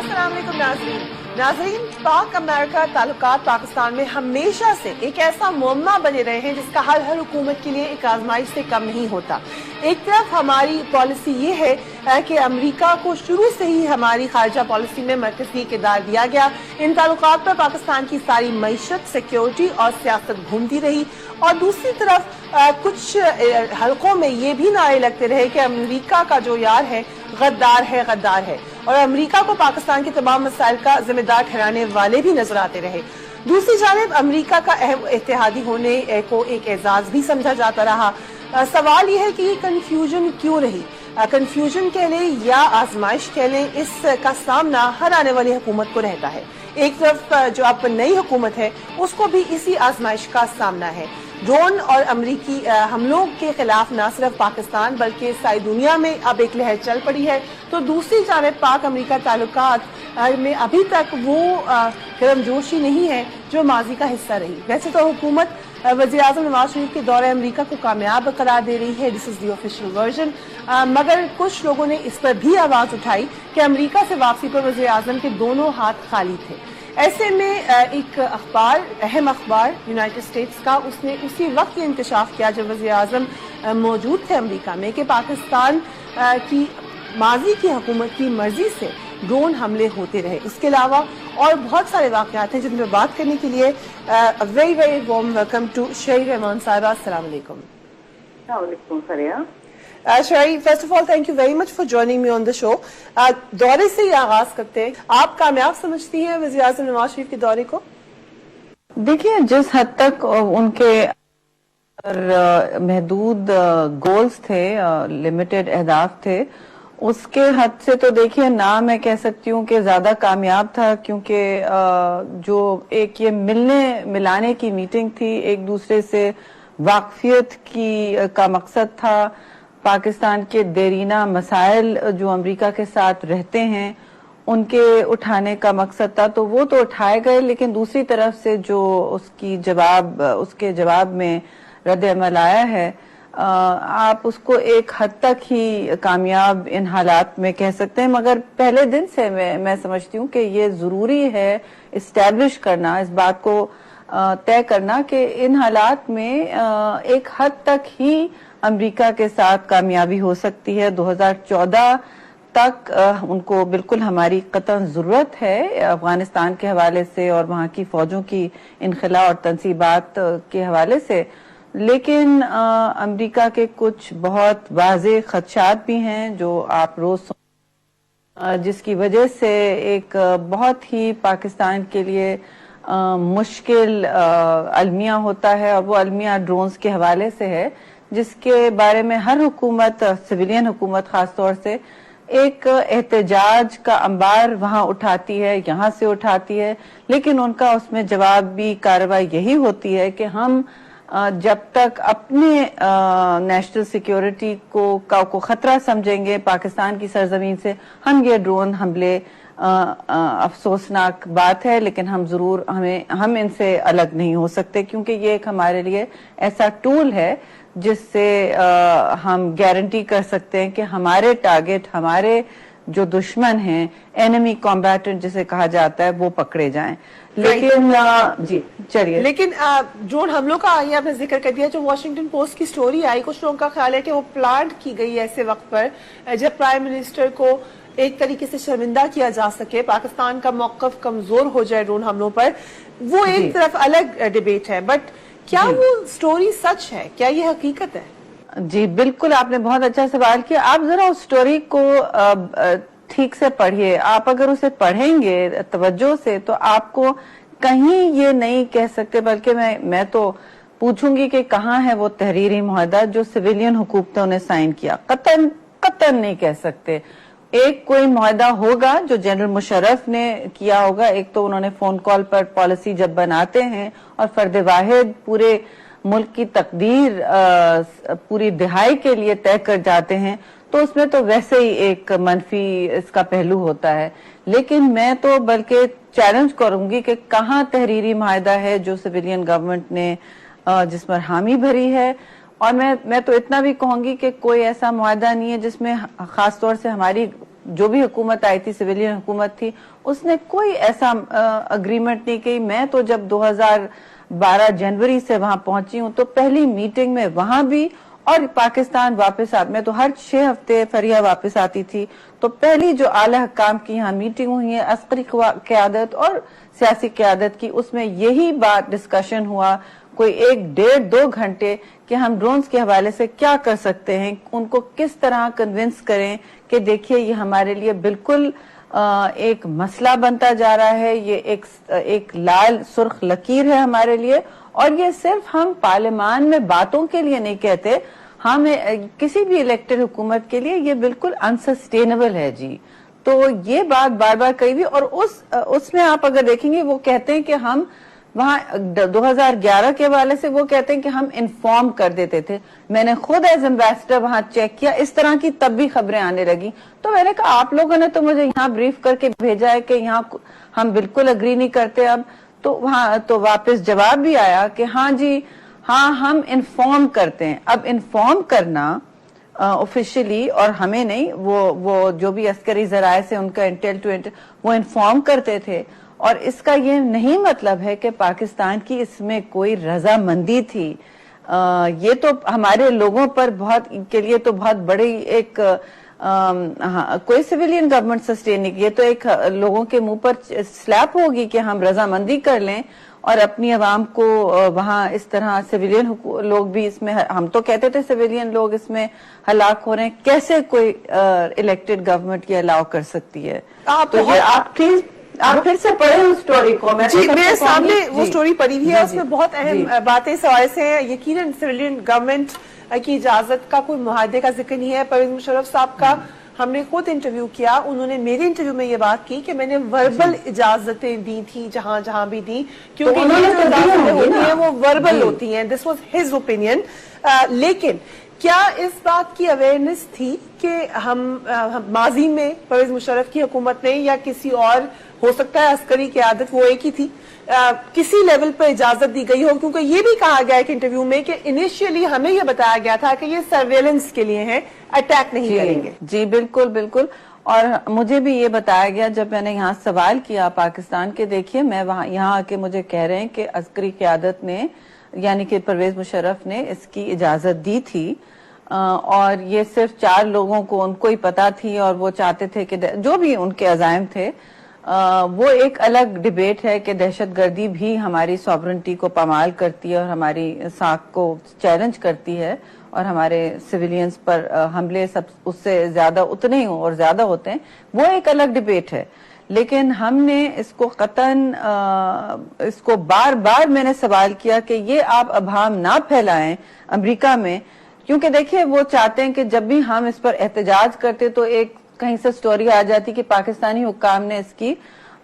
अस्सलाम वालेकुम नाज़रीन, पाक अमेरिका ताल्लुकात पाकिस्तान में हमेशा से एक ऐसा मुअम्मा बने रहे हैं जिसका हल हर हुकूमत के लिए एक आजमाइश से कम नहीं होता। एक तरफ हमारी पॉलिसी ये है कि अमेरिका को शुरू से ही हमारी खारजा पॉलिसी में मरकजी किरदार दिया गया। इन ताल्लुकात पर पाकिस्तान की सारी मईशत, सिक्योरिटी और सियासत घूमती रही, और दूसरी तरफ कुछ हलकों में ये भी नारे लगते रहे कि अमेरिका का जो यार है गद्दार है, और अमेरिका को पाकिस्तान के तमाम मसाइल का जिम्मेदार ठहराने वाले भी नजर आते रहे। दूसरी जानिब अमेरिका का अहम इत्तेहादी होने को एक एजाज भी समझा जाता रहा। सवाल यह है कि ये कंफ्यूजन क्यों रही? कंफ्यूजन कह लें या आजमाइश कह लें, इसका सामना हर आने वाली हुकूमत को रहता है। एक तरफ जो अब नई हुकूमत है उसको भी इसी आजमाइश का सामना है। ड्रोन और अमरीकी हमलों के खिलाफ न सिर्फ पाकिस्तान बल्कि सारी दुनिया में अब एक लहर चल पड़ी है, तो दूसरी जानिब पाक अमरीका ताल्लुकात में अभी तक वो गर्मजोशी नहीं है जो माजी का हिस्सा रही। वैसे तो हुकूमत वज़ीर आज़म नवाज शरीफ के दौरे अमरीका को कामयाब करार दे रही है, this is the official version, मगर कुछ लोगों ने इस पर भी आवाज उठाई कि अमरीका से वापसी पर वज़ीर आज़म के दोनों हाथ खाली थे। ऐसे में एक अहम अखबार यूनाइटेड स्टेट्स का, उसने उसी वक्त ये इंकशाफ किया जब वज़ीर आज़म मौजूद थे अमेरिका में कि पाकिस्तान की माजी की हुकूमत की मर्जी से ड्रोन हमले होते रहे। इसके अलावा और बहुत सारे वाक़यात हैं जिन पर बात करने के लिए very very warm welcome to Sherry Rehman साहिबा। अस्सलाम वालेकुम। वालेकुम सलाम। Sherry, first of all thank you very much for joining me on the show. दौरे से ही आगाज करते हैं, आप कामयाब समझती हैं वज़ीर आज़म नवाज शरीफ के दौरे को? देखिए, जिस हद तक उनके महदूद गोल्स थे, लिमिटेड अहदाफ थे, उसके हद से तो देखिए ना मैं कह सकती हूँ कि ज्यादा कामयाब था, क्योंकि जो एक ये मिलाने की मीटिंग थी, एक दूसरे से वाकफियत का मकसद था, पाकिस्तान के देरीना मसाइल जो अमेरिका के साथ रहते हैं उनके उठाने का मकसद था, तो वो तो उठाए गए, लेकिन दूसरी तरफ से जो उसके जवाब में रद्द अमल आया है, आप उसको एक हद तक ही कामयाब इन हालात में कह सकते हैं। मगर पहले दिन से मैं समझती हूँ कि ये जरूरी है इस्टेब्लिश करना, इस बात को तय करना कि इन हालात में एक हद तक ही अमेरिका के साथ कामयाबी हो सकती है। 2014 तक उनको बिल्कुल हमारी कतई जरूरत है अफगानिस्तान के हवाले से और वहाँ की फौजों की इनखला और तनसीबात के हवाले से, लेकिन अमेरिका के कुछ बहुत वाज़ेह खदशात भी हैं जो आप रोज जिसकी वजह से एक बहुत ही पाकिस्तान के लिए मुश्किल अलमिया होता है, और वो अलमिया ड्रोन्स के हवाले से है, जिसके बारे में हर हुकूमत, सिविलियन हुकूमत खास तौर से एक एहतजाज का अंबार वहां उठाती है, यहाँ से उठाती है, लेकिन उनका उसमें जवाबी कार्रवाई यही होती है कि हम जब तक अपने नेशनल सिक्योरिटी को खतरा समझेंगे पाकिस्तान की सरजमीन से, हम ये ड्रोन हमले अफसोसनाक बात है, लेकिन हम इनसे अलग नहीं हो सकते, क्योंकि ये एक हमारे लिए ऐसा टूल है जिससे हम गारंटी कर सकते हैं कि हमारे टारगेट, हमारे जो दुश्मन हैं, एनिमी कॉम्बैटेंट जिसे कहा जाता है, वो पकड़े जाएं। लेकिन जी चलिए, लेकिन ड्रोन हमलों का ये आपने जिक्र कर दिया, जो वॉशिंगटन पोस्ट की स्टोरी आई, कुछ लोगों का ख्याल है कि वो प्लान की गई ऐसे वक्त पर जब प्राइम मिनिस्टर को एक तरीके से शर्मिंदा किया जा सके, पाकिस्तान का मौकफ कमजोर हो जाए ड्रोन हमलों पर। वो एक तरफ अलग डिबेट है, बट क्या वो स्टोरी सच है? क्या ये हकीकत है? जी बिल्कुल, आपने बहुत अच्छा सवाल किया। आप जरा उस स्टोरी को ठीक से पढ़िए। आप अगर उसे पढ़ेंगे तवज्जो से तो आपको कहीं ये नहीं कह सकते, बल्कि मैं तो पूछूंगी कि कहाँ है वो तहरीरी मुआहदा जो सिविलियन हुकूमतों ने साइन किया। कतन नहीं कह सकते। एक कोई मुआहदा होगा जो जनरल मुशर्रफ ने किया होगा। एक तो उन्होंने फोन कॉल पर पॉलिसी जब बनाते हैं और फर्द वाहिद पूरे मुल्क की तकदीर पूरी दिहाई के लिए तय कर जाते हैं, तो उसमें तो वैसे ही एक मनफी इसका पहलू होता है। लेकिन मैं तो बल्कि चैलेंज करूंगी कि कहाँ तहरीरी मुआहदा है जो सिविलियन गवर्नमेंट ने जिस पर हामी भरी है, और मैं तो इतना भी कहूंगी कि कोई ऐसा मुआहदा नहीं है जिसमें खास तौर से हमारी जो भी हुकूमत आई थी, सिविलियन हुकूमत थी, उसने कोई ऐसा अग्रीमेंट नहीं की। मैं तो जब 2012 जनवरी से वहां पहुंची हूं तो पहली मीटिंग में वहां भी और पाकिस्तान वापस मैं तो हर 6 हफ्ते फरिया वापस आती थी, तो पहली जो आला हकाम की यहाँ मीटिंग हुई है अस्करी क़यादत और सियासी क़यादत की, उसमें यही बात डिस्कशन हुआ कोई 1, 1.5, 2 घंटे कि हम ड्रोन्स के हवाले से क्या कर सकते हैं, उनको किस तरह कन्विंस करें कि देखिए ये हमारे लिए बिल्कुल एक मसला बनता जा रहा है, ये एक लाल सुर्ख लकीर है हमारे लिए, और ये सिर्फ हम पार्लियामान में बातों के लिए नहीं कहते, हम किसी भी इलेक्टेड हुकूमत के लिए ये बिल्कुल अनसस्टेनेबल है जी। तो ये बात बार बार कही हुई, और उसमें आप अगर देखेंगे वो कहते हैं कि हम वहां 2011 के हवाले से वो कहते हैं कि हम इन्फॉर्म कर देते थे। मैंने खुद एज एम्बेसडर वहां चेक किया, इस तरह की तब भी खबरें आने लगी, तो मैंने कहा आप लोगों ने तो मुझे यहाँ ब्रीफ करके भेजा है कि यहाँ हम बिल्कुल अग्री नहीं करते। अब तो वहां तो वापस जवाब भी आया कि हाँ जी हाँ हम इन्फॉर्म करते हैं। अब इन्फॉर्म करना ऑफिशियली और हमें नहीं, वो जो भी अस्करी जराए से उनका इंटेल टू इंटेल वो इन्फॉर्म करते थे, और इसका ये नहीं मतलब है कि पाकिस्तान की इसमें कोई रजामंदी थी। ये तो हमारे लोगों पर के लिए तो बहुत बड़ी एक कोई सिविलियन गवर्नमेंट सस्टेन नहीं, ये तो एक लोगों के मुंह पर स्लैप होगी कि हम रजामंदी कर लें और अपनी आवाम को वहां इस तरह सिविलियन लोग भी इसमें, हम तो कहते थे सिविलियन लोग इसमें हलाक हो रहे हैं, कैसे कोई इलेक्टेड गवर्नमेंट ये अलाउ कर सकती है। तो ये आप प्लीज आप फिर से पढ़े उस स्टोरी को। जी मेरे सामने वो स्टोरी पड़ी हुई है, उसमें बहुत अहम बातें इस हवाले से हैं। यकीनन सिविलियन गवर्नमेंट की इजाजत का कोई मुआहदे का जिक्र नहीं है। परवेज मुशर्रफ साहब का हमने खुद इंटरव्यू किया, उन्होंने मेरे इंटरव्यू में ये बात की कि मैंने वर्बल इजाजतें दी थी जहां जहां भी दी, क्योंकि ये जो इजाजतें होती हैं वो वर्बल होती हैं। This was his opinion. लेकिन क्या इस बात की अवेयरनेस थी कि हम माजी में परवेज मुशर्रफ की हुकूमत ने या किसी और, हो सकता है अस्करी क़यादत वो एक ही थी, किसी लेवल पर इजाजत दी गई हो? क्योंकि ये भी कहा गया है कि इंटरव्यू में कि इनिशियली हमें ये बताया गया था कि ये सर्वेलेंस के लिए है, अटैक नहीं करेंगे। जी बिल्कुल बिल्कुल, और मुझे भी ये बताया गया जब मैंने यहाँ सवाल किया पाकिस्तान के, देखिए मैं वहां यहाँ आके मुझे कह रहे हैं कि अस्करी क़यादत ने यानी कि परवेज मुशर्रफ ने इसकी इजाजत दी थी, और ये सिर्फ 4 लोगों को उनको ही पता थी, और वो चाहते थे कि जो भी उनके अज़ाइम थे, वो एक अलग डिबेट है कि दहशतगर्दी भी हमारी सॉवरेंटी को पामाल करती है और हमारी साख को चैलेंज करती है, और हमारे सिविलियंस पर हमले सब उससे ज्यादा उतने ही और ज्यादा होते हैं, वो एक अलग डिबेट है। लेकिन हमने इसको इसको बार बार मैंने सवाल किया कि ये आप अभाम ना फैलाएं अमेरिका में, क्योंकि देखिए वो चाहते हैं कि जब भी हम इस पर एहतजाज करते तो एक कहीं से स्टोरी आ जाती कि पाकिस्तानी हुक्काम ने इसकी,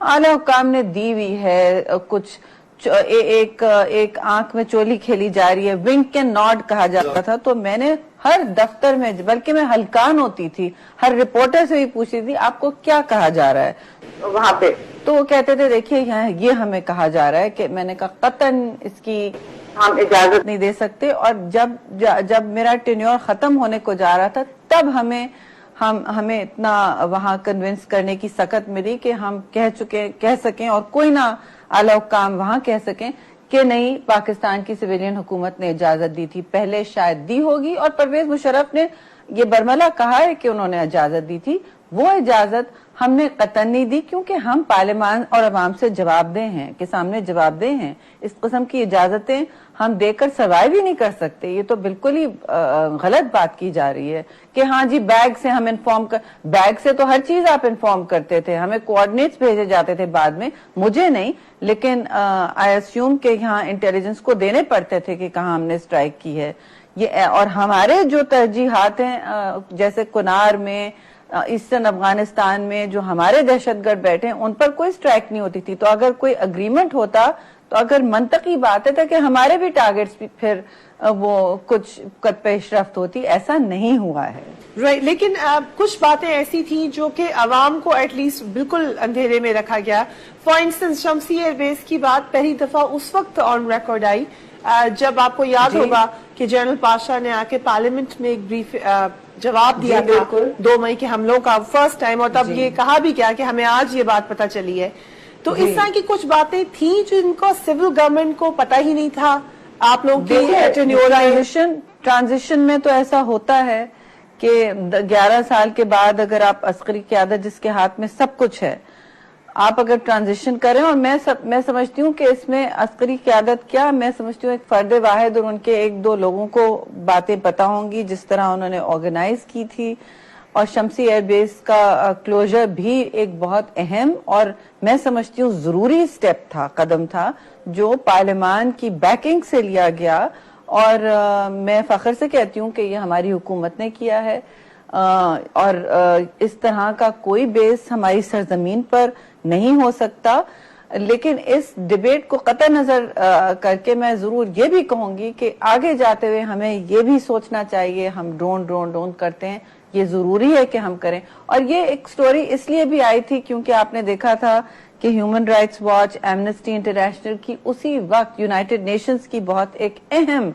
आला हुक्काम ने दी हुई है, कुछ एक आंख में चोली खेली जा रही है, विंक एंड नॉड कहा जाता था। तो मैंने हर दफ्तर में, बल्कि मैं हलकान होती थी, हर रिपोर्टर से भी पूछती थी आपको क्या कहा जा रहा है वहां पे, तो वो कहते थे देखिए यहाँ ये हमें कहा जा रहा है। कि मैंने कहा कतन इसकी हम इजाजत नहीं दे सकते, और जब मेरा टेन्योर खत्म होने को जा रहा था तब हमें इतना वहां कन्विंस करने की सकत मिली कि हम कह सकें और कोई ना आला हुक्काम वहां कह सकें कि नहीं पाकिस्तान की सिविलियन हुकूमत ने इजाजत दी थी। पहले शायद दी होगी, और परवेज मुशर्रफ ने ये बरमला कहा है कि उन्होंने इजाजत दी थी, वो इजाजत हमने कतन नहीं दी, क्योंकि हम पार्लियामान और अवाम से जवाबदेह हैं, के सामने जवाबदेह हैं। इस किस्म की इजाजतें हम देकर सर्वाइव ही नहीं कर सकते। ये तो बिल्कुल ही गलत बात की जा रही है कि हाँ जी बैग से हम इन्फॉर्म बैग से तो हर चीज आप इन्फॉर्म करते थे, हमें कोऑर्डिनेट्स भेजे जाते थे बाद में, मुझे नहीं, लेकिन आई अस्यूम के यहाँ इंटेलिजेंस को देने पड़ते थे कि कहाँ हमने स्ट्राइक की है ये। और हमारे जो तरजीहात हैं जैसे कुनार में, ईस्टर्न अफगानिस्तान में जो हमारे दहशतगर्द बैठे हैं उन पर कोई स्ट्राइक नहीं होती थी। तो अगर कोई अग्रीमेंट होता तो अगर मंतकी बात है कि हमारे भी टारगेट्स भी फिर वो कुछ कद पेशरफ्त होती, ऐसा नहीं हुआ है। राइट, लेकिन कुछ बातें ऐसी थी जो कि अवाम को एटलीस्ट बिल्कुल अंधेरे में रखा गया। फॉर इंस्टेंस शम्सी एयरबेस की बात पहली दफा उस वक्त ऑन रिकॉर्ड आई जब आपको याद होगा कि जनरल पाशा ने आके पार्लियामेंट में एक ब्रीफ जवाब दिया जी, था बिल्कुल। 2 मई के हमलों का फर्स्ट टाइम, और तब ये कहा भी क्या कि हमें आज ये बात पता चली है। तो इस तरह की कुछ बातें थी जो इनको सिविल गवर्नमेंट को पता ही नहीं था। आप लोगों की टेन्योर ट्रांजिशन में तो ऐसा होता है कि 11 साल के बाद अगर आप अस्करी क़यादत जिसके हाथ में सब कुछ है, आप अगर ट्रांजिशन करें, और मैं समझती हूँ कि इसमें अस्करी क़यादत क्या, मैं समझती हूँ एक फर्द वाहिद और उनके 1-2 लोगों को बातें पता होंगी जिस तरह उन्होंने ऑर्गेनाइज की थी, और शमसी एयरबेस का क्लोजर भी एक बहुत अहम और मैं समझती हूँ जरूरी स्टेप था, कदम था, जो पार्लियामान की बैकिंग से लिया गया, और मैं फख्र से कहती हूँ कि ये हमारी हुकूमत ने किया है, और इस तरह का कोई बेस हमारी सरजमीन पर नहीं हो सकता। लेकिन इस डिबेट को कतई नजर करके मैं जरूर ये भी कहूंगी कि आगे जाते हुए हमें ये भी सोचना चाहिए, हम ड्रोन करते हैं, ये जरूरी है कि हम करें। और ये एक स्टोरी इसलिए भी आई थी क्योंकि आपने देखा था कि human rights watch, amnesty international की उसी वक्त यूनाइटेड नेशंस की बहुत एक अहम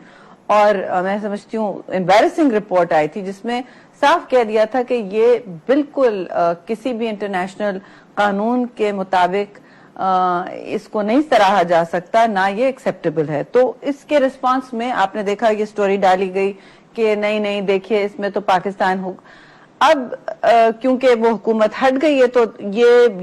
और मैं समझती हूँ एम्बैरेसिंग रिपोर्ट आई थी, जिसमें साफ कह दिया था कि ये बिल्कुल किसी भी इंटरनेशनल कानून के मुताबिक इसको नहीं सराहा जा सकता, ना ये एक्सेप्टेबल है। तो इसके रिस्पांस में आपने देखा ये स्टोरी डाली गई कि नहीं देखिए इसमें तो पाकिस्तान हो। अब क्योंकि वो हुकूमत हट गई है तो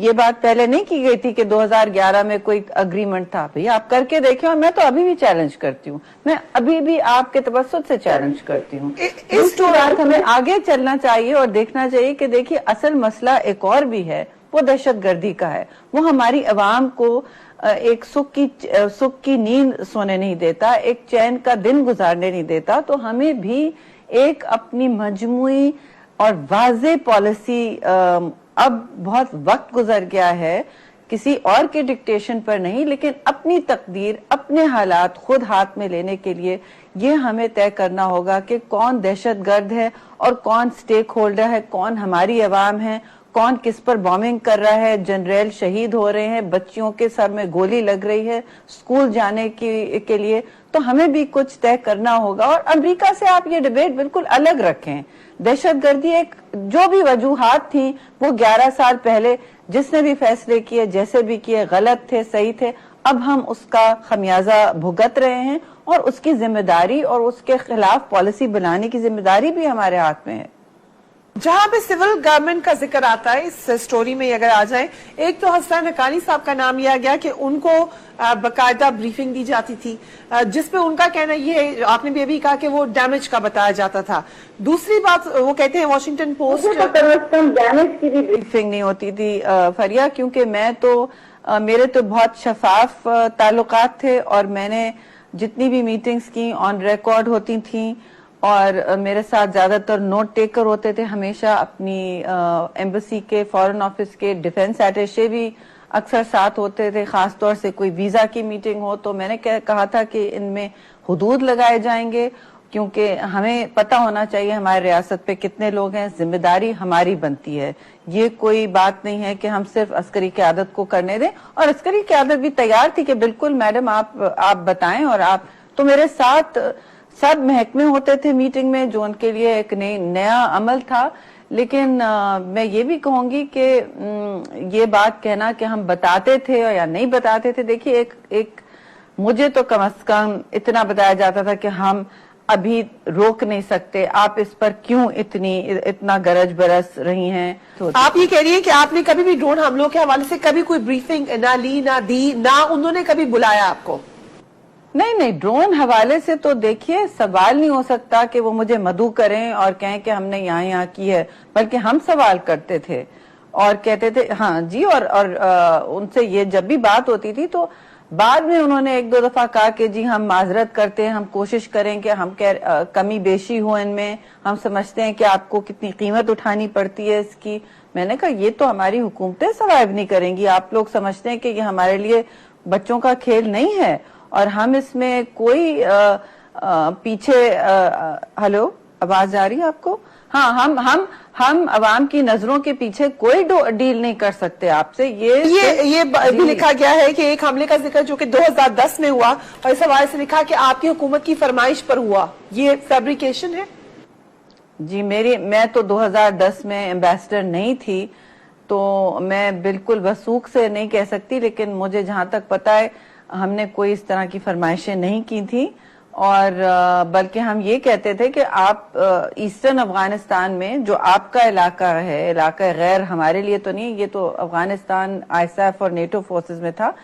ये बात पहले नहीं की गई थी कि 2011 में कोई अग्रीमेंट था। भैया आप करके देखें, और मैं तो अभी भी चैलेंज करती हूँ, मैं अभी भी आपके तवज्जुह से चैलेंज करती हूँ। इस बात हमें आगे चलना चाहिए और देखना चाहिए कि देखिए असल मसला एक और भी है, वो दहशतगर्दी का है। वो हमारी अवाम को एक सुख की नींद सोने नहीं देता, एक चैन का दिन गुजारने नहीं देता। तो हमें भी एक अपनी मजमूई और वाज़े पॉलिसी, अब बहुत वक्त गुजर गया है, किसी और के डिक्टेशन पर नहीं, लेकिन अपनी तकदीर, अपने हालात खुद हाथ में लेने के लिए ये हमें तय करना होगा कि कौन दहशतगर्द है और कौन स्टेक होल्डर है, कौन हमारी अवाम है, कौन किस पर बॉम्बिंग कर रहा है, जनरल शहीद हो रहे हैं, बच्चियों के सर में गोली लग रही है स्कूल जाने के लिए। तो हमें भी कुछ तय करना होगा। और अमेरिका से आप ये डिबेट बिल्कुल अलग रखें। दहशतगर्दी एक जो भी वजूहात थी वो 11 साल पहले जिसने भी फैसले किए, जैसे भी किए, गलत थे, सही थे, अब हम उसका खमियाजा भुगत रहे हैं, और उसकी जिम्मेदारी और उसके खिलाफ पॉलिसी बनाने की जिम्मेदारी भी हमारे हाथ में है। जहां पे सिविल गवर्नमेंट का जिक्र आता है इस स्टोरी में, अगर आ जाए, एक तो हसन हक्कानी साहब का नाम लिया गया कि उनको बकायदा ब्रीफिंग दी जाती थी, जिसपे उनका कहना ये, आपने भी अभी कहा कि वो डैमेज का बताया जाता था। दूसरी बात वो कहते हैं वॉशिंगटन पोस्ट डैमेज की भी ब्रीफिंग नहीं होती थी फरिया, क्योंकि मैं तो मेरे तो बहुत शफाफ ताल्लुकात थे, और मैंने जितनी भी मीटिंग्स की ऑन रिकॉर्ड होती थी, और मेरे साथ ज्यादातर नोट टेकर होते थे हमेशा। अपनी एम्बेसी के, फॉरेन ऑफिस के, डिफेंस अटैचे भी अक्सर साथ होते थे, खास तौर से कोई वीजा की मीटिंग हो तो मैंने कहा था कि इनमें हुदूद लगाए जाएंगे, क्योंकि हमें पता होना चाहिए हमारे रियासत पे कितने लोग हैं, जिम्मेदारी हमारी बनती है। ये कोई बात नहीं है कि हम सिर्फ अस्करी क़यादत को करने दें। और अस्करी क़यादत भी तैयार थी कि बिल्कुल मैडम आप बताएं, और आप तो मेरे साथ सब महकमे होते थे मीटिंग में, जो उनके लिए एक नया अमल था। लेकिन मैं ये भी कहूंगी कि ये बात कहना कि हम बताते थे या नहीं बताते थे, देखिए एक मुझे तो कम से कम इतना बताया जाता था कि हम अभी रोक नहीं सकते, आप इस पर क्यों इतना गरज बरस रही हैं। तो आप ये कह रही हैं कि आपने कभी भी ड्रोन हमलों के हवाले से कभी कोई ब्रीफिंग ना ली, ना दी, ना उन्होंने कभी बुलाया आपको? नहीं, ड्रोन हवाले से तो देखिए सवाल नहीं हो सकता कि वो मुझे मदऊ करें और कहें कि हमने यहाँ की है, बल्कि हम सवाल करते थे और कहते थे हाँ जी। और उनसे ये जब भी बात होती थी तो बाद में उन्होंने 1-2 दफा कहा कि जी हम माजरत करते हैं, हम कोशिश करें कि हम कमी बेशी हो इनमें, हम समझते हैं कि आपको कितनी कीमत उठानी पड़ती है इसकी। मैंने कहा ये तो हमारी हुकूमतें सर्वाइव नहीं करेंगी, आप लोग समझते हैं कि ये हमारे लिए बच्चों का खेल नहीं है, और हम इसमें कोई पीछे हेलो आवाज आ रही है आपको? हाँ, हम अवाम की नजरों के पीछे कोई डील नहीं कर सकते आपसे। ये भी लिखा गया है कि एक हमले का जिक्र जो कि 2010 में हुआ, और इस हवाले से लिखा कि आपकी हुकूमत की फरमाइश पर हुआ, ये फैब्रिकेशन है। जी मैं तो 2010 में एम्बेसडर नहीं थी, तो मैं बिल्कुल वसूख से नहीं कह सकती, लेकिन मुझे जहां तक पता है हमने कोई इस तरह की फरमाइशें नहीं की थी, और बल्कि हम ये कहते थे कि आप ईस्टर्न अफगानिस्तान में जो आपका इलाका है, इलाका गैर हमारे लिए तो नहीं, ये तो अफगानिस्तान ISAF और नेटो फोर्सेस में था।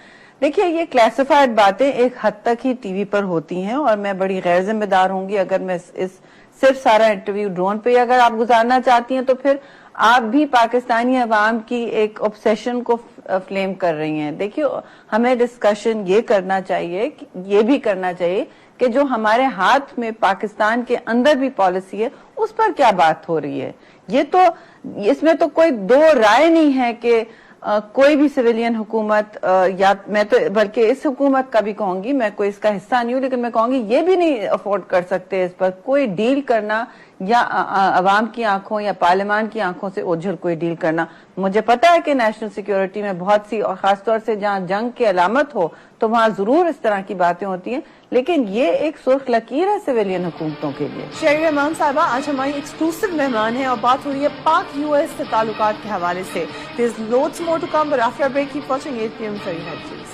देखिए, ये क्लासिफाइड बातें एक हद तक ही टीवी पर होती हैं, और मैं बड़ी गैर जिम्मेदार होंगी अगर मैं इस सिर्फ सारा इंटरव्यू ड्रोन पे अगर आप गुजारना चाहती हैं, तो फिर आप भी पाकिस्तानी अवाम की एक ऑब्सेशन को फ्लेम कर रही हैं। देखिए, हमें डिस्कशन ये करना चाहिए, ये भी करना चाहिए कि जो हमारे हाथ में पाकिस्तान के अंदर भी पॉलिसी है, उस पर क्या बात हो रही है। ये तो इसमें तो कोई दो राय नहीं है कि कोई भी सिविलियन हुकूमत, या मैं तो बल्कि इस हुकूमत का भी कहूंगी, मैं कोई इसका हिस्सा नहीं हूं, लेकिन मैं कहूंगी ये भी नहीं अफोर्ड कर सकते इस पर कोई डील करना, या अवाम की आंखों या पार्लियामान की आंखों से ओझल कोई डील करना। मुझे पता है कि नेशनल सिक्योरिटी में बहुत सी, और खासतौर से जहां जंग की अलामत हो तो वहां जरूर इस तरह की बातें होती हैं, लेकिन ये एक सुर्ख लकीर है सिविलियन हुकूमतों के लिए। शहरी रहमान साहिबा आज हमारी एक्सक्लूसिव मेहमान है, और बात हो रही है पाक US से ताल्लुकात के हवाले से। There's loads more to come, but after a break, keep watching 8 PM Shahri Headlines.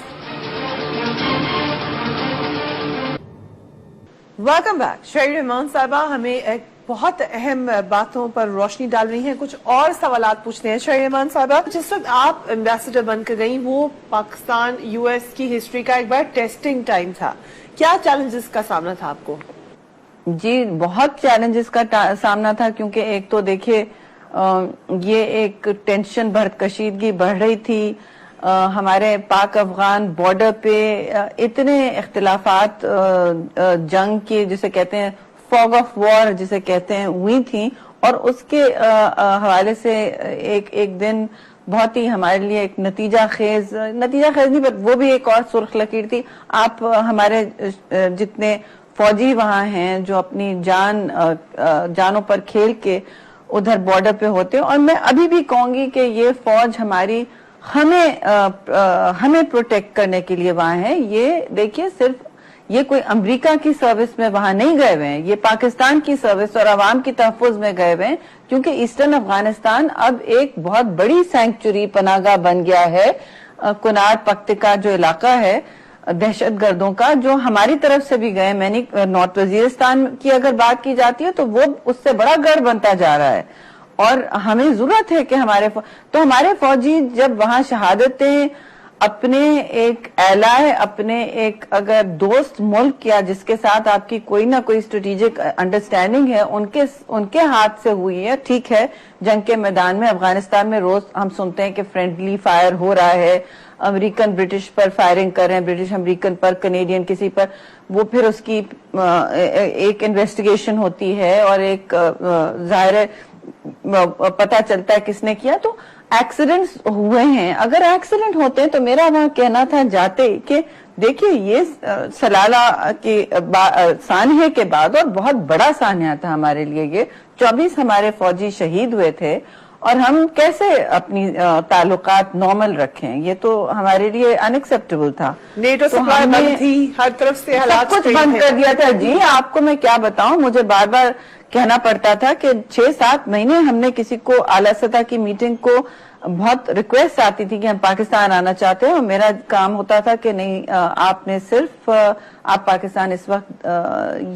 Welcome back. शहरी रहमान साहिबा हमें एक बहुत अहम बातों पर रोशनी डाल रही हैं, कुछ और सवालात पूछते हैं। शहरी रहमान साहिबा, जिस वक्त आप एम्बेसडर बनकर गई, वो पाकिस्तान US की हिस्ट्री का एक बार टेस्टिंग टाइम था। क्या चैलेंजेस का सामना था आपको? जी, बहुत चैलेंजेस का सामना था, क्योंकि एक तो देखिए ये एक टेंशन भर कशीदगी बढ़ रही थी। हमारे पाक अफगान बॉर्डर पे इतने इख्तिलाफात जंग के, जिसे कहते हैं फॉग ऑफ वॉर जिसे कहते हैं, हुई थी, और उसके हवाले से एक दिन बहुत ही हमारे लिए एक नतीजा खेज नहीं, पर वो भी एक और सुर्ख लकीर थी। आप हमारे जितने फौजी वहां हैं जो अपनी जानों पर खेल के उधर बॉर्डर पे होते हैं, और मैं अभी भी कहूंगी कि ये फौज हमारी हमें प्रोटेक्ट करने के लिए वहां है। ये देखिए, सिर्फ ये कोई अमेरिका की सर्विस में वहां नहीं गए हुए हैं, ये पाकिस्तान की सर्विस और आवाम की तहफ्फुज में गए हुए हैं, क्योंकि ईस्टर्न अफगानिस्तान अब एक बहुत बड़ी सैंक्चुरी पनागा बन गया है। कुनार पख्तिका जो इलाका है दहशत गर्दों का, जो हमारी तरफ से भी गए, मैंने नॉर्थ वजीरिस्तान की अगर बात की जाती है तो वो उससे बड़ा गढ़ बनता जा रहा है, और हमें जरूरत है कि हमारे फौजी जब वहां शहादतें अपने एक एलाय, अपने एक अगर दोस्त मुल्क या जिसके साथ आपकी कोई ना कोई स्ट्रेटेजिक अंडरस्टैंडिंग है, उनके हाथ से हुई है। ठीक है, जंग के मैदान में अफगानिस्तान में रोज हम सुनते हैं कि फ्रेंडली फायर हो रहा है, अमेरिकन ब्रिटिश पर फायरिंग कर रहे हैं, ब्रिटिश अमेरिकन पर, कनेडियन किसी पर, वो फिर उसकी एक इन्वेस्टिगेशन होती है और एक जाहिर पता चलता है किसने किया। तो एक्सीडेंट्स हुए हैं, अगर एक्सीडेंट होते हैं तो मेरा वहां कहना था जाते कि देखिए ये सलाला के सानहे के बाद, और बहुत बड़ा सानहा था हमारे लिए, ये 24 हमारे फौजी शहीद हुए थे, और हम कैसे अपनी ताल्लुकात नॉर्मल रखें, ये तो हमारे लिए अनएक्सेप्टेबल था। नेटो सप्लाई बंद थी, हर तरफ से हालात कुछ बंद कर दिया था। जी, आपको मैं क्या बताऊं, मुझे बार बार कहना पड़ता था कि 6-7 महीने हमने किसी को आला सतह की मीटिंग को बहुत रिक्वेस्ट आती थी कि हम पाकिस्तान आना चाहते हैं, और मेरा काम होता था कि नहीं, आपने सिर्फ आप पाकिस्तान इस वक्त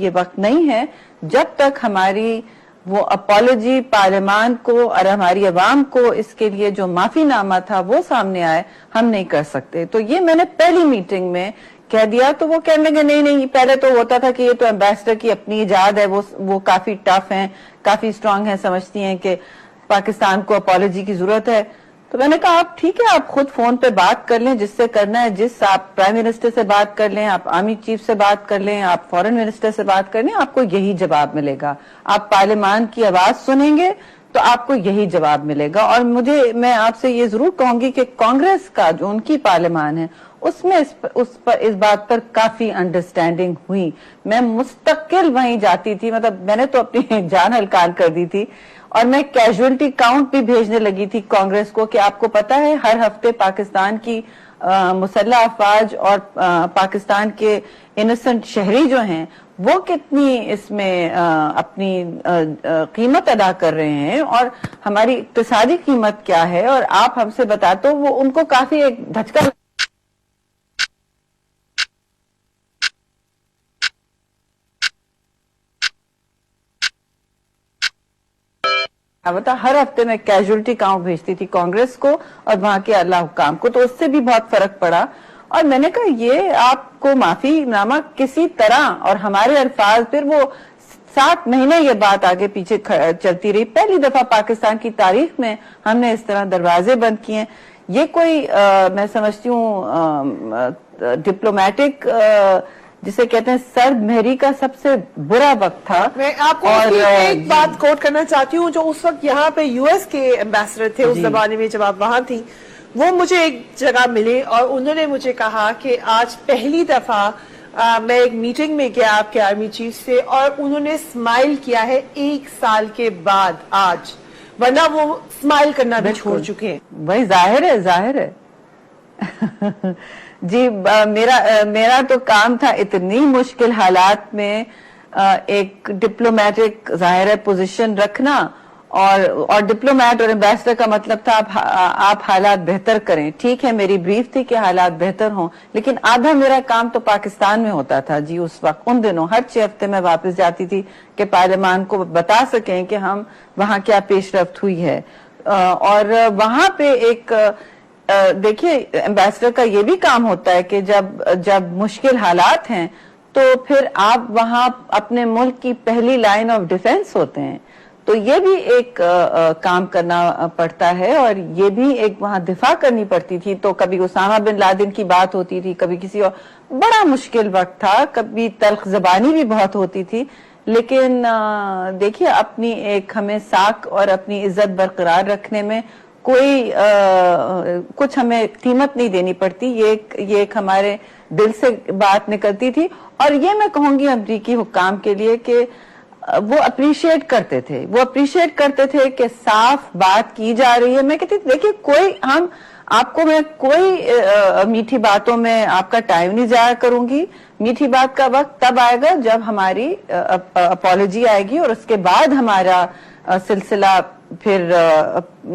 ये वक्त नहीं है जब तक हमारी वो अपॉलॉजी पार्लियामान को और हमारी अवाम को इसके लिए जो माफीनामा था वो सामने आए, हम नहीं कर सकते। तो ये मैंने पहली मीटिंग में कह दिया, तो वो कहने लगे नहीं, पहले तो होता था कि ये तो एम्बेसडर की अपनी इजाद है, वो काफी टफ हैं, काफी स्ट्रांग हैं, समझती हैं कि पाकिस्तान को अपॉलॉजी की जरूरत है। तो मैंने कहा आप ठीक है, आप खुद फोन पे बात कर लें, जिससे करना है, आप प्राइम मिनिस्टर से बात कर लें, आप आर्मी चीफ से बात कर लें, आप फॉरेन मिनिस्टर से बात कर लें, आपको यही जवाब मिलेगा। आप पार्लियामान की आवाज सुनेंगे तो आपको यही जवाब मिलेगा। और मैं आपसे ये जरूर कहूंगी कि कांग्रेस का जो उनकी पार्लियामान है उसमें इस बात पर काफी अंडरस्टैंडिंग हुई। मैं मुस्तकिल वहीं जाती थी, मतलब मैंने तो अपनी जान हलकान कर दी थी, और मैं कैजुअलिटी काउंट भी भेजने लगी थी कांग्रेस को कि आपको पता है हर हफ्ते पाकिस्तान की मुसल्लह अफवाज और पाकिस्तान के इनोसेंट शहरी जो हैं وہ کتنی اس میں اپنی قیمت ادا کر رہے ہیں اور ہماری اقتصادی قیمت کیا ہے، اور آپ ہم سے بتاتے ہو، وہ ان کو کافی ایک دھچکا بتا ہر ہفتے میں کیجولٹی کاؤنٹ بھیجتی تھی کانگریس کو اور وہاں کے اعلی حکام کو، تو اس سے بھی بہت فرق پڑا، اور میں نے کہا یہ آپ کو معافی نامہ کسی طرح، اور ہمارے الفاظ، پھر وہ 7 مہینے یہ بات آگے پیچھے چلتی رہی. پہلی دفعہ پاکستان کی تاریخ میں ہم نے اس طرح دروازے بند کیے. یہ کوئی میں سمجھتی ہوں ڈپلومیٹک جسے کہتے ہیں سرد مہری کا سب سے برا وقت تھا. میں آپ کو ایک بات کوٹ کرنا چاہتی ہوں جو اس وقت یہاں پہ یو ایس کے ایمبیسڈر تھے اس زمانے میں جب آپ وہاں تھی، وہ مجھے ایک جگہ ملے اور انہوں نے مجھے کہا کہ آج پہلی دفعہ میں ایک میٹنگ میں گیا آپ کے آرمی چیف سے، اور انہوں نے اسمائل کیا ہے 1 سال کے بعد آج، ورنہ وہ اسمائل کرنا بھی چھوڑ چکے ہیں. بھائی ظاہر ہے جی. میرا تو کام تھا اتنی مشکل حالات میں ایک ڈپلومیٹک ظاہر ہے پوزیشن رکھنا، اور ڈپلومیٹ اور ایمبیسڈر کا مطلب تھا آپ حالات بہتر کریں. ٹھیک ہے میری بریف تھی کہ حالات بہتر ہوں، لیکن آدھا میرا کام تو پاکستان میں ہوتا تھا جی. اس وقت ان دنوں ہر 6 ہفتے میں واپس جاتی تھی کہ پارلیمان کو بتا سکیں کہ ہم وہاں کیا پیش رفت ہوئی ہے. اور وہاں پہ ایک دیکھیے ایمبیسڈر کا یہ بھی کام ہوتا ہے کہ جب مشکل حالات ہیں تو پھر آپ وہاں اپنے ملک کی پہلی لائن آف ڈیفنس ہوتے ہیں، تو یہ بھی ایک کام کرنا پڑتا ہے، اور یہ بھی ایک وہاں دفاع کرنی پڑتی تھی. تو کبھی اسامہ بن لادن کی بات ہوتی تھی، کبھی کسی اور، بڑا مشکل وقت تھا، کبھی تلخ زبانی بھی بہت ہوتی تھی. لیکن دیکھیے اپنی ایک ہمیں ساکھ اور اپنی عزت برقرار رکھنے میں کوئی کچھ ہمیں قیمت نہیں دینی پڑتی. یہ ایک ہمارے دل سے بات نکلتی تھی. اور یہ میں کہوں گی امریکی حکام کے لیے کہ وہ اپریشیٹ کرتے تھے کہ صاف بات کی جا رہی ہے. میں کہتی دیکھیے کوئی میٹھی باتوں میں آپ کا ٹائم نہیں ضائع کروں گی. میٹھی بات کا وقت تب آئے گا جب ہماری اپالوجی آئے گی، اور اس کے بعد ہمارا سلسلہ پھر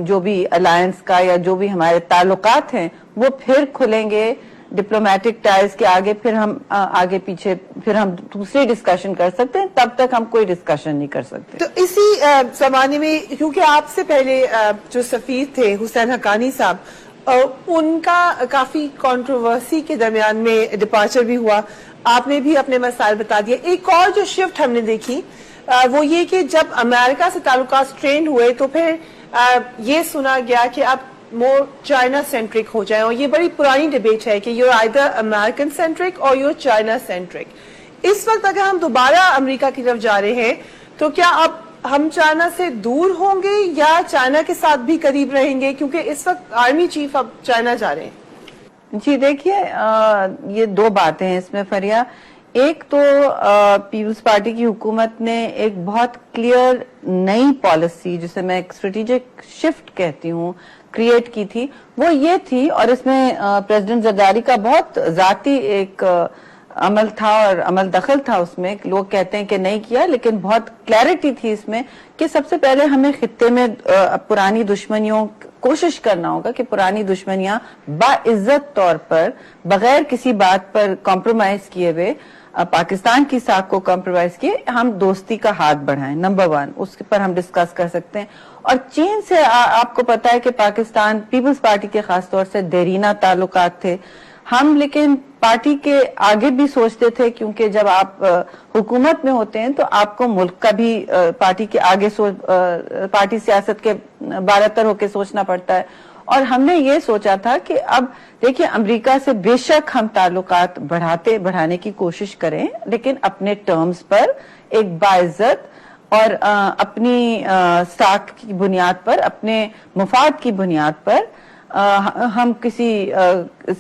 جو بھی الائنس کا یا جو بھی ہمارے تعلقات ہیں وہ پھر کھلیں گے ڈپلومیٹک ٹائز کے آگے. پھر ہم آگے پیچھے پھر ہم دوسری ڈسکشن کر سکتے ہیں، تب تک ہم کوئی ڈسکشن نہیں کر سکتے. تو اسی زمانے میں کیونکہ آپ سے پہلے جو سفیر تھے حسین حقانی صاحب، ان کا کافی کنٹروورسی کے درمیان میں ڈپارچر بھی ہوا، آپ نے بھی اپنے مسائل بتا دیے. ایک اور جو شفٹ ہم نے دیکھی وہ یہ کہ جب امریکہ سے تعلقات سٹرین ہوئے تو پھر یہ سنا گیا کہ اب مور چائنا سینٹرک ہو جائیں، اور یہ بڑی پرانی ڈیبیٹ ہے کہ یو آئیدر امریکن سینٹرک اور یو چائنا سینٹرک. اس وقت اگر ہم دوبارہ امریکہ کی طرف جا رہے ہیں تو کیا اب ہم چائنا سے دور ہوں گے یا چائنا کے ساتھ بھی قریب رہیں گے، کیونکہ اس وقت آرمی چیف اب چائنا جا رہے ہیں؟ جی دیکھیے یہ 2 باتیں ہیں اس میں فریا. ایک تو پیپلز پارٹی کی حکومت نے ایک بہت کلیئر نئی پالیسی جسے میں ایک اسٹریٹجک شفٹ کہتی ہوں کریٹ کی تھی، وہ یہ تھی، اور اس میں پریزیڈنٹ زرداری کا بہت ذاتی ایک عمل تھا اور عمل دخل تھا اس میں. لوگ کہتے ہیں کہ نہیں کیا، لیکن بہت کلیئرٹی تھی اس میں کہ سب سے پہلے ہمیں خطے میں پرانی دشمنیوں کوشش کرنا ہوگا کہ پرانی دشمنیاں باعزت طور پر بغیر کسی بات پر کمپرومائز کیے ہوئے پاکستان کی ساکھ کو کمپرومائز کیے ہم دوستی کا ہاتھ بڑھائیں. نمبر 1 اس پر ہم ڈسکس کر سکتے ہیں. اور چین سے آپ کو پتا ہے کہ پاکستان پیپلز پارٹی کے خاص طور سے دیرینہ تعلقات تھے. ہم لیکن پارٹی کے آگے بھی سوچتے تھے، کیونکہ جب آپ حکومت میں ہوتے ہیں تو آپ کو ملک کا بھی پارٹی کے آگے پارٹی سیاست کے بالاتر ہو کے سوچنا پڑتا ہے. اور ہم نے یہ سوچا تھا کہ اب دیکھیں امریکہ سے بے شک ہم تعلقات بڑھانے کی کوشش کریں، لیکن اپنے ٹرمز پر ایک باعزت اور اپنی ساکھ کی بنیاد پر، اپنے مفاد کی بنیاد پر ہم کسی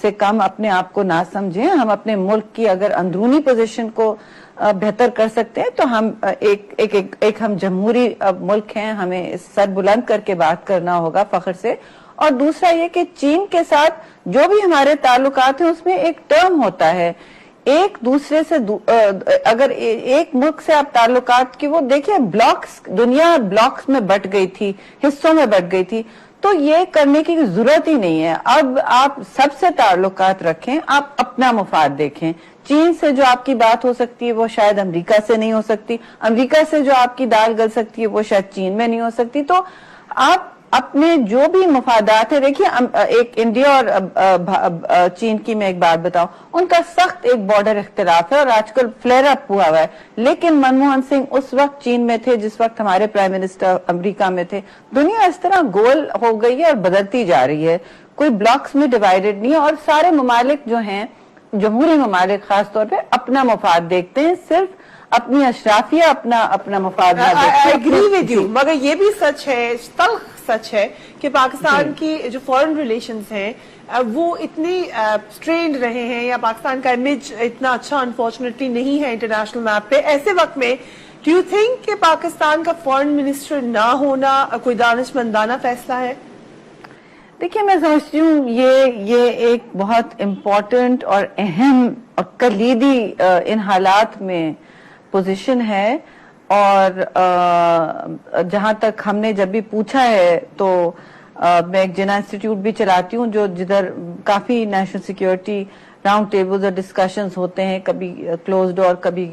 سے کم اپنے آپ کو نہ سمجھیں. ہم اپنے ملک کی اگر اندرونی پوزیشن کو بہتر کر سکتے ہیں تو ہم ایک ہم جمہوری ملک ہیں، ہمیں سر بلند کر کے بات کرنا ہوگا فخر سے. اور دوسرا یہ کہ چین کے ساتھ جو بھی ہمارے تعلقات ہیں اس میں ایک ٹرم ہوتا ہے. एक दूसरे से अगर एक मुल्क से आप ताल्लुकात की, वो देखिए ब्लॉक्स, दुनिया ब्लॉक्स में बट गई थी, हिस्सों में बट गई थी, तो ये करने की जरूरत ही नहीं है। अब आप सबसे ताल्लुकात रखें, आप अपना मुफाद देखें। चीन से जो आपकी बात हो सकती है वो शायद अमेरिका से नहीं हो सकती, अमेरिका से जो आपकी दाल गल सकती है वो शायद चीन में नहीं हो सकती। तो आप अपने जो भी मफादात है, देखिए एक इंडिया और चीन की मैं एक बात बताऊं, उनका सख्त एक बॉर्डर इख्तिलाफ है और आजकल फ्लेयर अप हुआ है, लेकिन मनमोहन सिंह उस वक्त चीन में थे जिस वक्त हमारे प्राइम मिनिस्टर अमेरिका में थे। दुनिया इस तरह गोल हो गई है और बदलती जा रही है, कोई ब्लॉक्स में डिवाइडेड नहीं है, और सारे ममालिक जो हैं, जमहूरी ममालिक खास तौर पे अपना मफाद देखते हैं, सिर्फ अपनी अशराफिया अपना मफाद ना देखते हैं। एग्री विद यू, मगर ये भी सच है, तल्ख सच है कि पाकिस्तान की जो फॉरेन रिलेशंस हैं वो इतने स्ट्रेन्ड रहे हैं, या पाकिस्तान का इमेज इतना अच्छा अनफॉर्चुनेटली नहीं है इंटरनेशनल मैप पे। ऐसे वक्त में डू यू थिंक कि पाकिस्तान का फॉरेन मिनिस्टर ना होना कोई दानिशमंदाना फैसला है? देखिए, मैं समझती हूँ ये एक बहुत इम्पोर्टेंट और अहम और कलीदी इन हालात में पोजीशन है, और जहां तक हमने जब भी पूछा है तो मैं एक जिना इंस्टीट्यूट भी चलाती हूँ जो जिधर काफी नेशनल सिक्योरिटी राउंड टेबल्स और डिस्कशंस होते हैं, कभी क्लोज्ड और कभी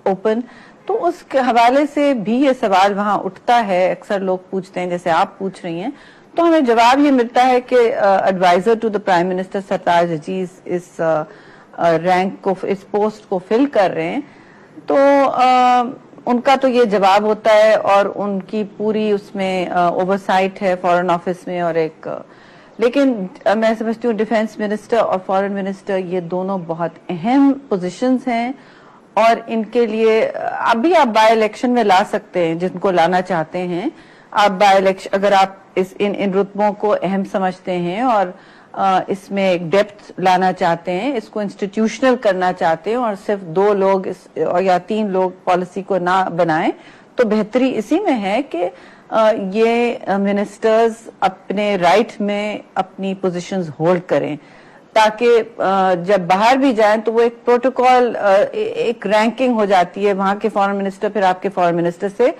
ओपन, तो उस हवाले से भी ये सवाल वहां उठता है। अक्सर लोग पूछते हैं, जैसे आप पूछ रही हैं, तो हमें जवाब ये मिलता है कि advisor to the prime minister Sartaj Aziz इस रैंक को, इस पोस्ट को फिल कर रहे हैं, तो उनका तो ये जवाब होता है और उनकी पूरी उसमें ओवरसाइट है फॉरेन ऑफिस में, और एक लेकिन मैं समझती हूँ डिफेंस मिनिस्टर और फॉरेन मिनिस्टर ये दोनों बहुत अहम पोजीशंस हैं, और इनके लिए अभी आप बाय इलेक्शन में ला सकते हैं जिनको लाना चाहते हैं। आप बाय इलेक्शन, अगर आप इन रुतबों को अहम समझते हैं और इसमें एक डेप्थ लाना चाहते हैं, इसको इंस्टीट्यूशनल करना चाहते हैं, और सिर्फ 2 लोग या 3 लोग पॉलिसी को ना बनाएं, तो बेहतरी इसी में है कि ये मिनिस्टर्स अपने राइट में अपनी पोजीशंस होल्ड करें, ताकि जब बाहर भी जाएं तो वो एक प्रोटोकॉल, एक रैंकिंग हो जाती है, वहां के फॉरेन मिनिस्टर फिर आपके फॉरेन मिनिस्टर से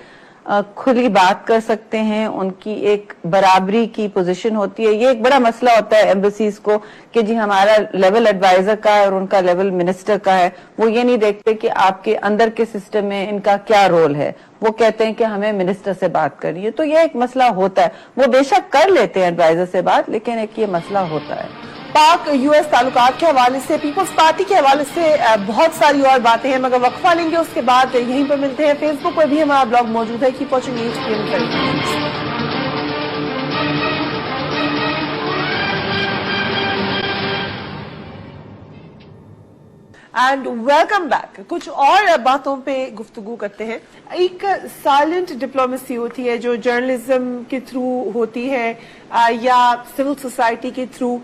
खुली बात कर सकते हैं, उनकी एक बराबरी की पोजीशन होती है। ये एक बड़ा मसला होता है एम्बेसीज को कि जी हमारा लेवल एडवाइजर का है और उनका लेवल मिनिस्टर का है, वो ये नहीं देखते कि आपके अंदर के सिस्टम में इनका क्या रोल है, वो कहते हैं कि हमें मिनिस्टर से बात करनी है। तो ये एक मसला होता है, वो बेशक कर लेते हैं एडवाइजर से बात, लेकिन एक ये मसला होता है। पाक यूएस ताल्लुकात के हवाले से, पीपल्स पार्टी के हवाले से बहुत सारी और बातें हैं, मगर वक्फा लेंगे, उसके बाद यहीं पर मिलते हैं। फेसबुक पर भी हमारा ब्लॉग मौजूद है, keep watching news. And welcome back. कुछ और बातों पे गुफ्तगू करते हैं। एक साइलेंट डिप्लोमेसी होती है जो जर्नलिज्म के थ्रू होती है या सिविल सोसाइटी के थ्रू।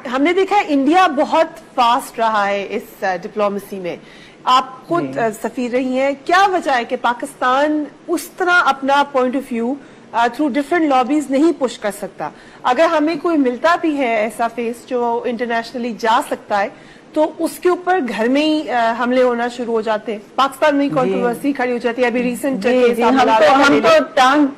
हमने देखा है इंडिया बहुत फास्ट रहा है इस डिप्लोमेसी में। आप खुद सफीर रही हैं, क्या वजह है कि पाकिस्तान उस तरह अपना point of view through different lobbies नहीं पुश कर सकता? अगर हमें कोई मिलता भी है ऐसा फेस जो इंटरनेशनली जा सकता है, तो उसके ऊपर घर में ही हमले होना शुरू हो जाते हैं। पाकिस्तान में कंट्रोवर्सी खड़ी हो जाती है। अभी रिसेंट हम तो टांग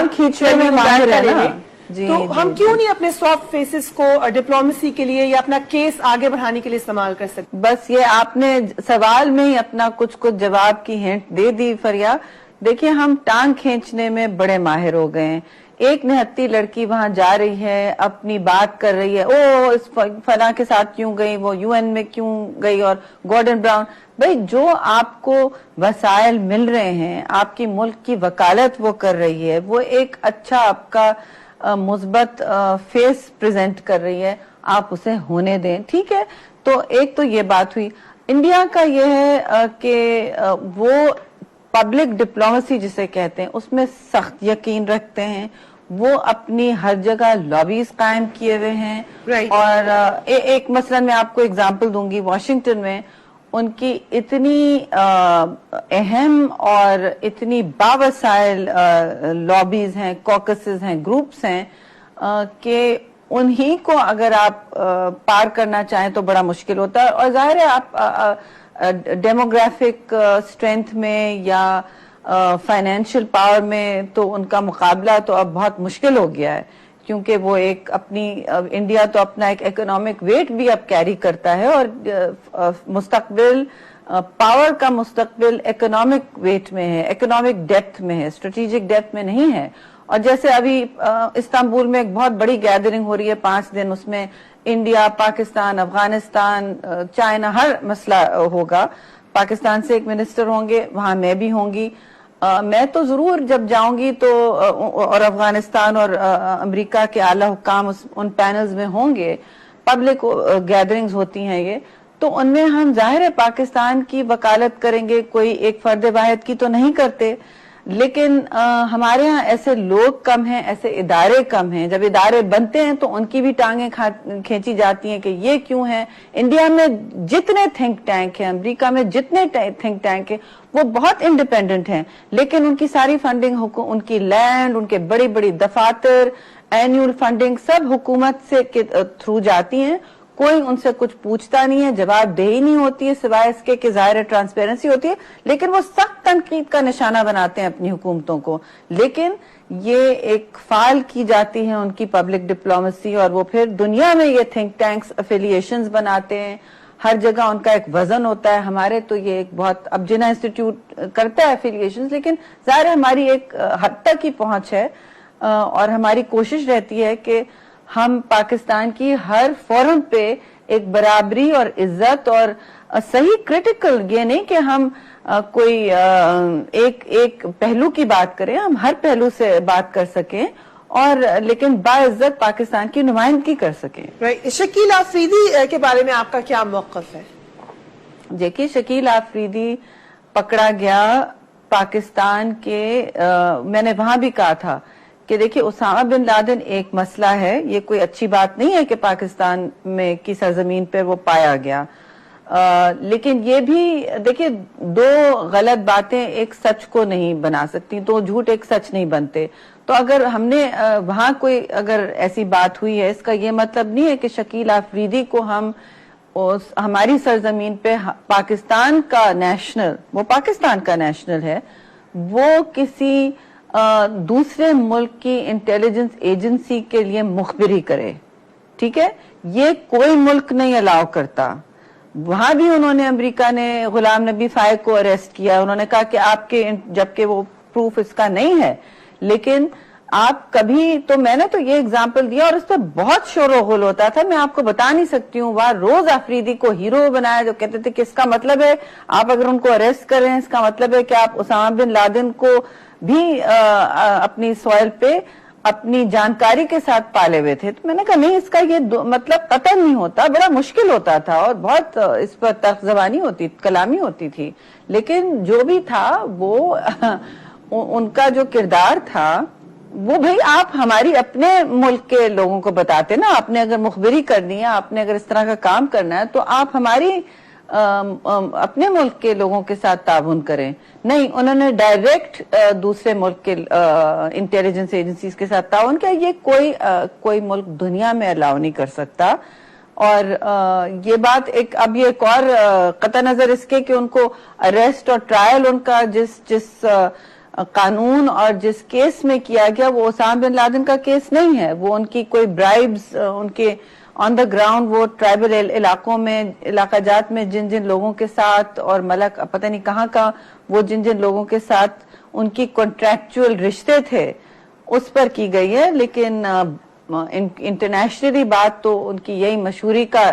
खींचने में माहिर हैं ना। तो हम क्यों नहीं अपने सॉफ्ट फेसेस को डिप्लोमेसी के लिए या अपना केस आगे बढ़ाने के लिए इस्तेमाल कर सकते? बस ये आपने सवाल में ही अपना कुछ जवाब की हिंट दे दी फरिया। देखिए, हम टांग खींचने में बड़े माहिर हो गए हैं। एक निहत्ती लड़की वहां जा रही है, अपनी बात कर रही है, ओ इस फला के साथ क्यों गई, वो यूएन में क्यों गई, और गॉर्डन ब्राउन। भाई, जो आपको वसाइल मिल रहे हैं, आपकी मुल्क की वकालत वो कर रही है, वो एक अच्छा आपका मुस्बत फेस प्रेजेंट कर रही है, आप उसे होने दें, ठीक है। तो एक तो ये बात हुई। इंडिया का ये है कि वो पब्लिक डिप्लोमेसी जिसे कहते हैं उसमें सख्त यकीन रखते हैं। वो अपनी हर जगह लॉबीज कायम किए हुए हैं। right. और एक मसलन मैं आपको एग्जांपल दूंगी, वॉशिंगटन में उनकी इतनी अहम और इतनी बावसाइल लॉबीज हैं, कॉकसेस हैं, ग्रुप्स हैं कि उन्हीं को अगर आप पार करना चाहें तो बड़ा मुश्किल होता है। और जाहिर है आप डेमोग्राफिक स्ट्रेंथ में या फाइनेंशियल पावर में तो उनका मुकाबला तो अब बहुत मुश्किल हो गया है, क्योंकि वो एक अपनी इंडिया तो अपना एक इकोनॉमिक वेट भी अब कैरी करता है, और मुस्तकबिल पावर का मुस्तकबिल इकोनॉमिक वेट में है, इकोनॉमिक डेप्थ में है, स्ट्रेटेजिक डेप्थ में नहीं है। और जैसे अभी इस्तांबुल में एक बहुत बड़ी गैदरिंग हो रही है 5 दिन, उसमें इंडिया, पाकिस्तान, अफगानिस्तान, चाइना, हर मसला होगा। पाकिस्तान से एक मिनिस्टर होंगे, वहां मैं भी होंगी। मैं तो जरूर जब जाऊंगी तो और अफगानिस्तान और अमेरिका के आला हुक्काम उन पैनल्स में होंगे, पब्लिक गैदरिंग्स होती हैं ये, तो उनमें हम जाहिर है पाकिस्तान की वकालत करेंगे, कोई एक फर्द वाहिद की तो नहीं करते, लेकिन हमारे यहाँ ऐसे लोग कम हैं, ऐसे इदारे कम हैं। जब इदारे बनते हैं तो उनकी भी टांगें खींची जाती हैं कि ये क्यों है। इंडिया में जितने थिंक टैंक हैं, अमेरिका में जितने थिंक टैंक हैं, वो बहुत इंडिपेंडेंट हैं, लेकिन उनकी सारी फंडिंग, उनकी लैंड, उनके बड़ी बड़ी दफातर, एनुअल फंडिंग सब हुकूमत से के थ्रू जाती हैं। कोई उनसे कुछ पूछता नहीं है, जवाबदेही नहीं होती है, सिवाय इसके कि ज़ाहिर ट्रांसपेरेंसी होती है, लेकिन वो सख्त तनकीद का निशाना बनाते हैं अपनी हुकूमतों को। लेकिन ये एक फाल की जाती है उनकी पब्लिक डिप्लोमेसी, और वो फिर दुनिया में ये थिंक टैंक्स एफिलिएशंस बनाते हैं, हर जगह उनका एक वजन होता है। हमारे तो ये एक बहुत, अब जिना इंस्टीट्यूट करता है एफिलिएशंस, लेकिन ज़ाहिर हमारी एक हद तक ही पहुंच है, और हमारी कोशिश रहती है कि हम पाकिस्तान की हर फोरम पे एक बराबरी और इज्जत और सही क्रिटिकल, ये नहीं कि हम कोई एक पहलू की बात करें, हम हर पहलू से बात कर सकें, और लेकिन बाइज्जत पाकिस्तान की नुमाइंदगी कर सकें। शकील आफरीदी के बारे में आपका क्या मौक़िफ़ है? देखिए, शकील आफरीदी पकड़ा गया पाकिस्तान के, मैंने वहां भी कहा था कि देखिए उसामा बिन लादेन एक मसला है, ये कोई अच्छी बात नहीं है कि पाकिस्तान में की सरजमीन पर वो पाया गया, लेकिन ये भी देखिए, दो गलत बातें एक सच को नहीं बना सकती, दो झूठ एक सच नहीं बनते। तो अगर हमने वहां कोई अगर ऐसी बात हुई है, इसका ये मतलब नहीं है कि शकील आफरीदी को हम हमारी सरजमीन पे पाकिस्तान का नेशनल, वो पाकिस्तान का नेशनल है, वो किसी दूसरे मुल्क की इंटेलिजेंस एजेंसी के लिए मुखबिरी करे, ठीक है, ये कोई मुल्क नहीं अलाउ करता। वहां भी उन्होंने, अमेरिका ने गुलाम नबी फाइक को अरेस्ट किया, उन्होंने कहा कि आपके, जबकि वो प्रूफ इसका नहीं है, लेकिन आप कभी, तो मैंने तो ये एग्जाम्पल दिया और इस पर बहुत शोर गुल होता था, मैं आपको बता नहीं सकती हूँ। वहां रोज आफरीदी को हीरो बनाया, जो कहते थे कि इसका मतलब है आप अगर उनको अरेस्ट कर रहे हैं, इसका मतलब है कि आप उसामा बिन लादेन को भी अपनी सॉइल पे अपनी जानकारी के साथ पाले हुए थे। तो मैंने कहा नहीं, इसका ये मतलब कतई नहीं होता, बड़ा मुश्किल होता था और बहुत इस पर तर्क ज़बानी होती, कलामी होती थी। लेकिन जो भी था वो उनका जो किरदार था वो, भाई आप हमारी अपने मुल्क के लोगों को बताते ना, आपने अगर मुखबिरी करनी है, आपने अगर इस तरह का काम करना है तो आप हमारी अपने मुल्क के लोगों के साथ ताउन करें। नहीं, उन्होंने डायरेक्ट दूसरे मुल्क के इंटेलिजेंस एजेंसीज के साथ ताउन किया। ये कोई मुल्क दुनिया में अलाउ नहीं कर सकता। और ये बात एक, अब ये एक और कतई नजर इसके कि उनको अरेस्ट और ट्रायल उनका जिस कानून और जिस केस में किया गया, वो उसामा बिन लादेन का केस नहीं है। वो उनकी कोई ब्राइब्स, उनके ऑन द ग्राउंड वो ट्राइबल इलाकों में, इलाकाजात में जिन जिन लोगों के साथ, और मलक पता नहीं कहाँ का, वो जिन जिन लोगों के साथ उनकी कॉन्ट्रैक्चुअल रिश्ते थे, उस पर की गई है। लेकिन इंटरनेशनली बात तो उनकी यही मशहूरी का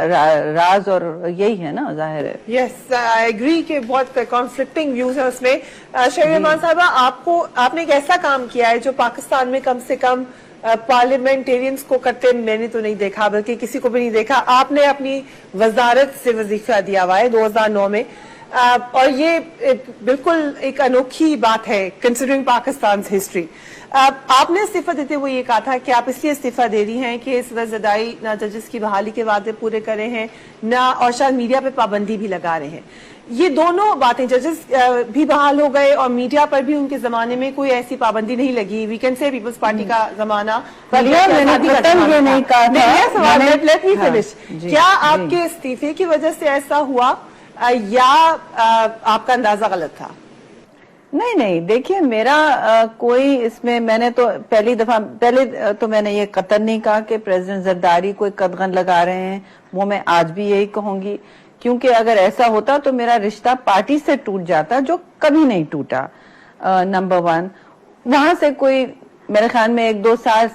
राज और यही है ना, जाहिर है। यस, आई एग्री कि बहुत कॉन्फ्लिक्टिंग व्यूज है उसमें। शहरीमान साहबा, आपने एक ऐसा काम किया है जो पाकिस्तान में कम से कम पार्लियामेंटेरियंस को करते मैंने तो नहीं देखा, बल्कि किसी को भी नहीं देखा। आपने अपनी वजारत से वजीफा दिया हुआ है 2009 में, और ये बिल्कुल एक अनोखी बात है कंसिडरिंग पाकिस्तान हिस्ट्री। आपने इस्तीफा देते हुए ये कहा था कि आप इसलिए इस्तीफा दे रही हैं कि इस वजदाई ना जजेस की बहाली के वादे पूरे करे हैं ना, और शायद मीडिया पे पाबंदी भी लगा रहे हैं। یہ دونوں باتیں ججز بھی بحال ہو گئے اور میڈیا پر بھی ان کے زمانے میں کوئی ایسی پابندی نہیں لگی. وی کین سے پیپلز کیا آپ کے استعفے کی وجہ سے ایسا ہوا یا آپ کا اندازہ غلط تھا؟ نہیں دیکھیے میرا کوئی اس میں نے تو پہلے تو میں نے یہ قطعاً نہیں کہا کہ پریزیڈنٹ زرداری کوئی قدغن لگا رہے ہیں. وہ میں آج بھی یہی کہوں گی کیونکہ اگر ایسا ہوتا تو میرا رشتہ پارٹی سے ٹوٹ جاتا جو کبھی نہیں ٹوٹا. نمبر 1 وہاں سے کوئی میرے خیال میں 1-2 سال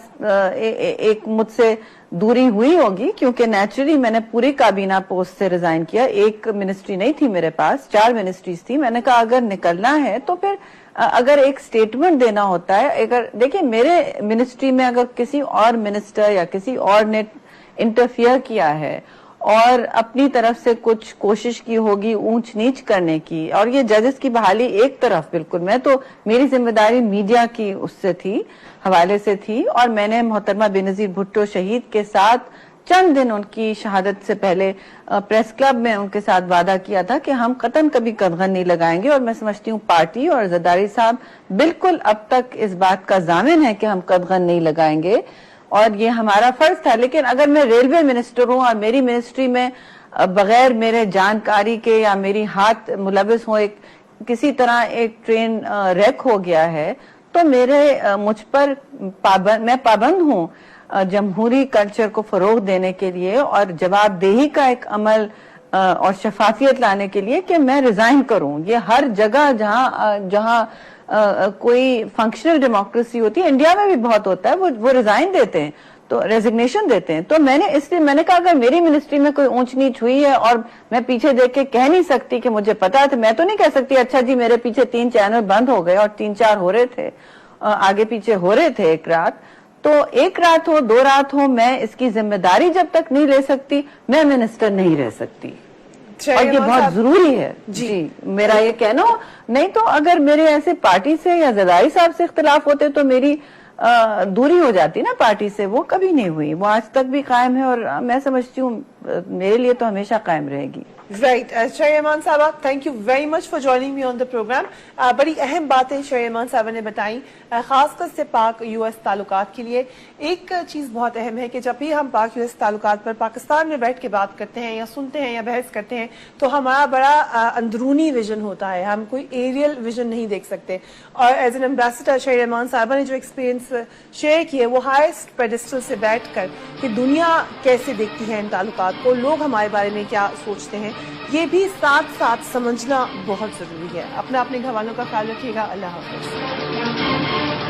ایک مجھ سے دوری ہوئی ہوگی کیونکہ نیچرلی میں نے پوری کابینہ پوسٹ سے ریزائن کیا. ایک منسٹری نہیں تھی میرے پاس, 4 منسٹریز تھی. میں نے کہا اگر نکلنا ہے تو پھر اگر ایک سٹیٹمنٹ دینا ہوتا ہے. دیکھیں میرے منسٹری میں اگر کسی اور منسٹر یا کسی اور نے انٹرفیئر کیا ہے اور اپنی طرف سے کچھ کوشش کی ہوگی اونچ نیچ کرنے کی, اور یہ ججز کی بحالی ایک طرف بالکل, میں تو میری ذمہ داری میڈیا کی اس سے تھی, حوالے سے تھی, اور میں نے محترمہ بے نظیر بھٹو شہید کے ساتھ چند دن ان کی شہادت سے پہلے پریس کلب میں ان کے ساتھ وعدہ کیا تھا کہ ہم قطعاً کبھی قدغن نہیں لگائیں گے. اور میں سمجھتی ہوں پارٹی اور زرداری صاحب بالکل اب تک اس بات کا ضامن ہے کہ ہم قدغن نہیں لگائیں گے, اور یہ ہمارا فرض تھا. لیکن اگر میں ریلوے منسٹر ہوں اور میری منسٹری میں بغیر میرے جانکاری کے یا میری ہاتھ ملوث ہوں کسی طرح ایک ٹرین ریک ہو گیا ہے تو مجھ پر میں پابند ہوں جمہوری کلچر کو فروغ دینے کے لیے اور جواب دہی کا ایک عمل اور شفافیت لانے کے لیے کہ میں ریزائن کروں. یہ ہر جگہ جہاں کوئی فنکشنل ڈیموکریسی ہوتی ہے, انڈیا میں بھی بہت ہوتا ہے, وہ ریزائن دیتے ہیں تو ریزگنیشن دیتے ہیں. تو میں نے کہا اگر میری منسٹری میں کوئی اونچ نیچ ہوئی ہے اور میں پیچھے دیکھ کے کہہ نہیں سکتی کہ مجھے پتا ہے, میں تو نہیں کہہ سکتی اچھا جی میرے پیچھے 3 چینل بند ہو گئے اور 3-4 ہو رہے تھے, آگے پیچھے ہو رہے تھے ایک رات, تو 1 رات ہو 2 رات ہو, میں اس کی ذمہ داری جب تک نہیں لے سکتی میں منسٹر نہیں رہ سکتی. اور یہ بہت ضروری ہے جی میرا یہ کہنا. نہیں تو اگر میرے ایسے پارٹی سے یا زرداری صاحب سے اختلاف ہوتے تو میری دوری ہو جاتی نا پارٹی سے, وہ کبھی نہیں ہوئی, وہ آج تک بھی قائم ہے اور میں سمجھتی ہوں میرے لیے تو ہمیشہ قائم رہے گی. رائٹ. شاہی امان صاحبہ, thank you very much for joining me on the program. بڑی اہم باتیں شاہی امان صاحبہ نے بتائیں, خاص کر سے پاک یو ایس تعلقات کے لیے. ایک چیز بہت اہم ہے کہ جب بھی ہم پاک یو ایس تعلقات پر پاکستان میں بیٹھ کے بات کرتے ہیں یا سنتے ہیں یا بحث کرتے ہیں تو ہمارا بڑا اندرونی ویژن ہوتا ہے, ہم کوئی ایریل ویژن نہیں دیکھ سکتے. اور ایز این ایمبیسڈر شاہی امان صاحبہ نے جو ایکسپیرینس شیئر کیے وہ ہائیسٹ پیڈسٹل سے بیٹھ کر کہ دنیا کیسے دیکھتی ہے ان تعلقات کو, لوگ ہمارے بارے میں کیا سوچتے ہیں, یہ بھی ساتھ سمجھنا بہت ضروری ہے. اپنے گھر والوں کا خیال رکھیے گا. اللہ حافظ.